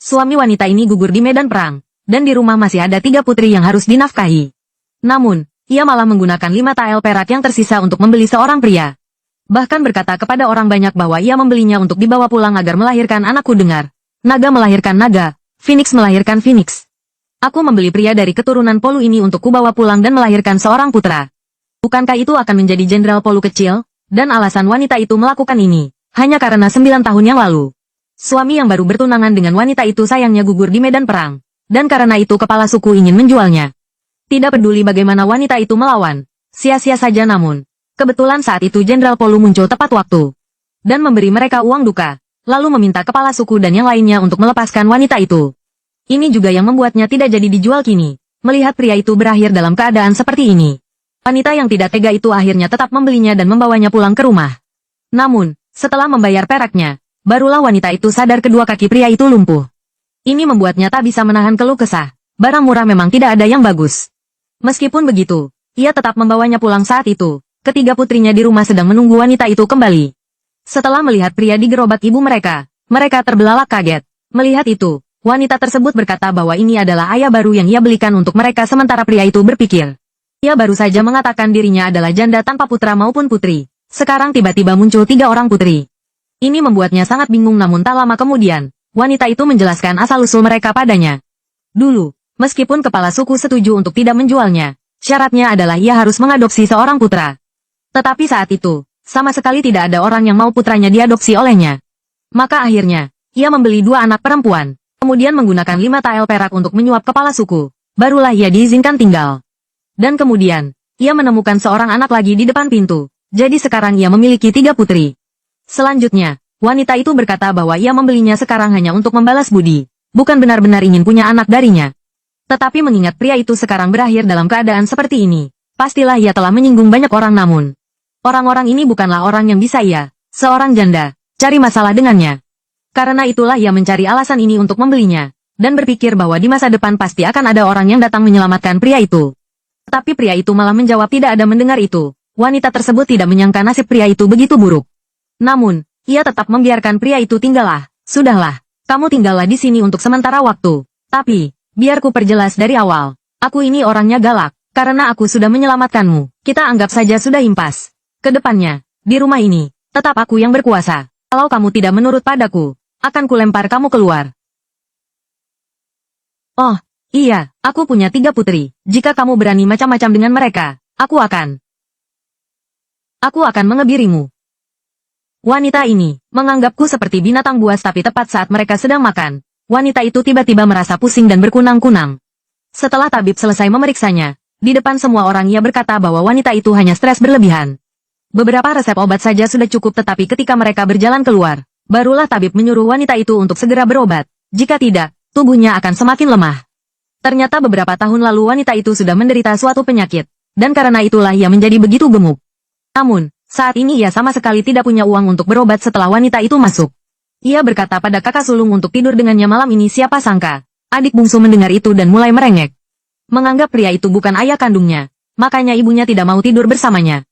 Suami wanita ini gugur di medan perang, dan di rumah masih ada 3 putri yang harus dinafkahi. Namun, ia malah menggunakan 5 tael perak yang tersisa untuk membeli seorang pria. Bahkan berkata kepada orang banyak bahwa ia membelinya untuk dibawa pulang agar melahirkan anakku. Dengar. Naga melahirkan naga, Phoenix melahirkan Phoenix. Aku membeli pria dari keturunan Polu ini untuk kubawa pulang dan melahirkan seorang putra. Bukankah itu akan menjadi jenderal Polu kecil? Dan alasan wanita itu melakukan ini, hanya karena 9 tahun yang lalu. Suami yang baru bertunangan dengan wanita itu sayangnya gugur di medan perang. Dan karena itu kepala suku ingin menjualnya. Tidak peduli bagaimana wanita itu melawan. Sia-sia saja namun. Kebetulan saat itu Jenderal Polu muncul tepat waktu. Dan memberi mereka uang duka. Lalu meminta kepala suku dan yang lainnya untuk melepaskan wanita itu. Ini juga yang membuatnya tidak jadi dijual kini. Melihat pria itu berakhir dalam keadaan seperti ini. Wanita yang tidak tega itu akhirnya tetap membelinya dan membawanya pulang ke rumah. Namun, setelah membayar peraknya, barulah wanita itu sadar kedua kaki pria itu lumpuh. Ini membuatnya tak bisa menahan keluh kesah. Barang murah memang tidak ada yang bagus. Meskipun begitu, ia tetap membawanya pulang saat itu. Ketiga putrinya di rumah sedang menunggu wanita itu kembali. Setelah melihat pria di gerobak ibu mereka terbelalak kaget. Melihat itu, wanita tersebut berkata bahwa ini adalah ayah baru yang ia belikan untuk mereka sementara pria itu berpikir. Ia baru saja mengatakan dirinya adalah janda tanpa putra maupun putri. Sekarang tiba-tiba muncul 3 orang putri. Ini membuatnya sangat bingung namun tak lama kemudian, wanita itu menjelaskan asal-usul mereka padanya. Dulu, meskipun kepala suku setuju untuk tidak menjualnya, syaratnya adalah ia harus mengadopsi seorang putra. Tetapi saat itu, sama sekali tidak ada orang yang mau putranya diadopsi olehnya. Maka akhirnya, ia membeli 2 anak perempuan, kemudian menggunakan 5 tael perak untuk menyuap kepala suku, barulah ia diizinkan tinggal. Dan kemudian, ia menemukan seorang anak lagi di depan pintu, jadi sekarang ia memiliki 3 putri. Selanjutnya, wanita itu berkata bahwa ia membelinya sekarang hanya untuk membalas budi, bukan benar-benar ingin punya anak darinya. Tetapi mengingat pria itu sekarang berakhir dalam keadaan seperti ini, pastilah ia telah menyinggung banyak orang namun. Orang-orang ini bukanlah orang yang bisa ia, seorang janda, cari masalah dengannya. Karena itulah ia mencari alasan ini untuk membelinya, dan berpikir bahwa di masa depan pasti akan ada orang yang datang menyelamatkan pria itu. Tapi pria itu malah menjawab tidak ada mendengar itu. Wanita tersebut tidak menyangka nasib pria itu begitu buruk. Namun, ia tetap membiarkan pria itu tinggallah. Sudahlah, kamu tinggallah di sini untuk sementara waktu. Tapi, biar ku perjelas dari awal. Aku ini orangnya galak, karena aku sudah menyelamatkanmu. Kita anggap saja sudah impas. Kedepannya, di rumah ini, tetap aku yang berkuasa. Kalau kamu tidak menurut padaku, akan kulempar kamu keluar. Oh, iya, aku punya 3 putri. Jika kamu berani macam-macam dengan mereka, aku akan mengebirimu. Wanita ini menganggapku seperti binatang buas tapi tepat saat mereka sedang makan, wanita itu tiba-tiba merasa pusing dan berkunang-kunang. Setelah tabib selesai memeriksanya, di depan semua orang ia berkata bahwa wanita itu hanya stres berlebihan. Beberapa resep obat saja sudah cukup tetapi ketika mereka berjalan keluar, barulah tabib menyuruh wanita itu untuk segera berobat. Jika tidak, tubuhnya akan semakin lemah. Ternyata beberapa tahun lalu wanita itu sudah menderita suatu penyakit, dan karena itulah ia menjadi begitu gemuk. Namun, saat ini ia sama sekali tidak punya uang untuk berobat setelah wanita itu masuk. Ia berkata pada kakak sulung untuk tidur dengannya malam ini. Siapa sangka, adik bungsu mendengar itu dan mulai merengek. Menganggap pria itu bukan ayah kandungnya, makanya ibunya tidak mau tidur bersamanya.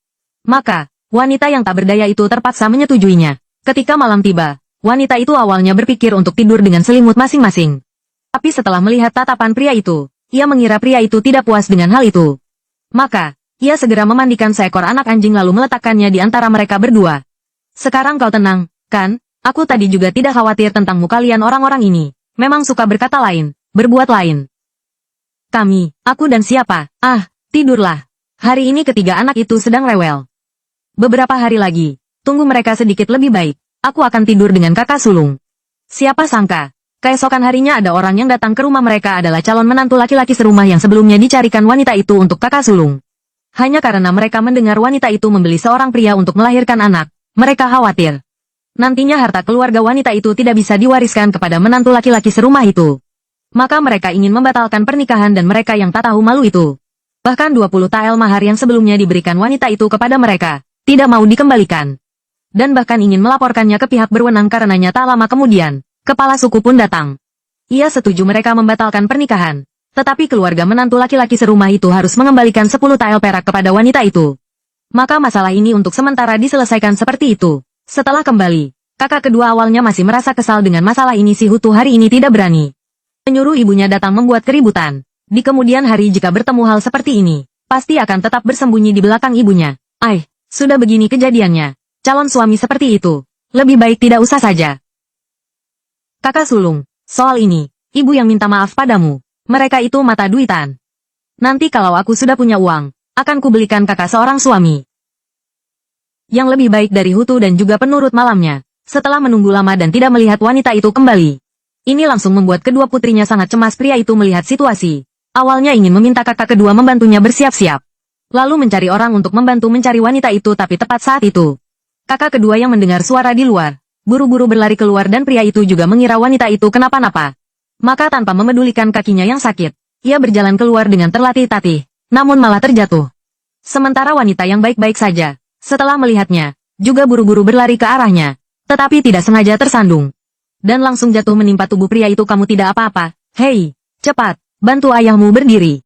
Maka, wanita yang tak berdaya itu terpaksa menyetujuinya. Ketika malam tiba, wanita itu awalnya berpikir untuk tidur dengan selimut masing-masing. Tapi setelah melihat tatapan pria itu, ia mengira pria itu tidak puas dengan hal itu. Maka, ia segera memandikan seekor anak anjing lalu meletakkannya di antara mereka berdua. Sekarang kau tenang, kan? Aku tadi juga tidak khawatir tentangmu kalian orang-orang ini. Memang suka berkata lain, berbuat lain. Kami, aku dan siapa? Ah, tidurlah. Hari ini ketiga anak itu sedang rewel. Beberapa hari lagi, tunggu mereka sedikit lebih baik. Aku akan tidur dengan kakak sulung. Siapa sangka, keesokan harinya ada orang yang datang ke rumah mereka adalah calon menantu laki-laki serumah yang sebelumnya dicarikan wanita itu untuk kakak sulung. Hanya karena mereka mendengar wanita itu membeli seorang pria untuk melahirkan anak, mereka khawatir. Nantinya harta keluarga wanita itu tidak bisa diwariskan kepada menantu laki-laki serumah itu. Maka mereka ingin membatalkan pernikahan dan mereka yang tak tahu malu itu. Bahkan 20 tael mahar yang sebelumnya diberikan wanita itu kepada mereka, tidak mau dikembalikan. Dan bahkan ingin melaporkannya ke pihak berwenang karenanya tak lama kemudian, kepala suku pun datang. Ia setuju mereka membatalkan pernikahan. Tetapi keluarga menantu laki-laki serumah itu harus mengembalikan 10 tael perak kepada wanita itu. Maka masalah ini untuk sementara diselesaikan seperti itu. Setelah kembali, Kakak kedua awalnya masih merasa kesal dengan masalah ini, si Hutu hari ini tidak berani menyuruh ibunya datang membuat keributan. Di kemudian hari jika bertemu hal seperti ini, pasti akan tetap bersembunyi di belakang ibunya. Sudah begini kejadiannya. Calon suami seperti itu. Lebih baik tidak usah saja. Kakak sulung, soal ini, ibu yang minta maaf padamu. Mereka itu mata duitan. Nanti kalau aku sudah punya uang, akan kubelikan kakak seorang suami yang lebih baik dari Hutu dan juga penurut malamnya. Setelah menunggu lama dan tidak melihat wanita itu kembali, ini langsung membuat kedua putrinya sangat cemas. Pria itu melihat situasi. Awalnya ingin meminta kakak kedua membantunya bersiap-siap. Lalu mencari orang untuk membantu mencari wanita itu, tapi tepat saat itu, kakak kedua yang mendengar suara di luar, buru-buru berlari keluar dan pria itu juga mengira wanita itu kenapa-napa. Maka tanpa memedulikan kakinya yang sakit, ia berjalan keluar dengan terlatih-tatih, namun malah terjatuh. Sementara wanita yang baik-baik saja, setelah melihatnya, juga buru-buru berlari ke arahnya, tetapi tidak sengaja tersandung. Dan langsung jatuh menimpa tubuh pria itu. Kamu tidak apa-apa, hei, cepat, bantu ayahmu berdiri.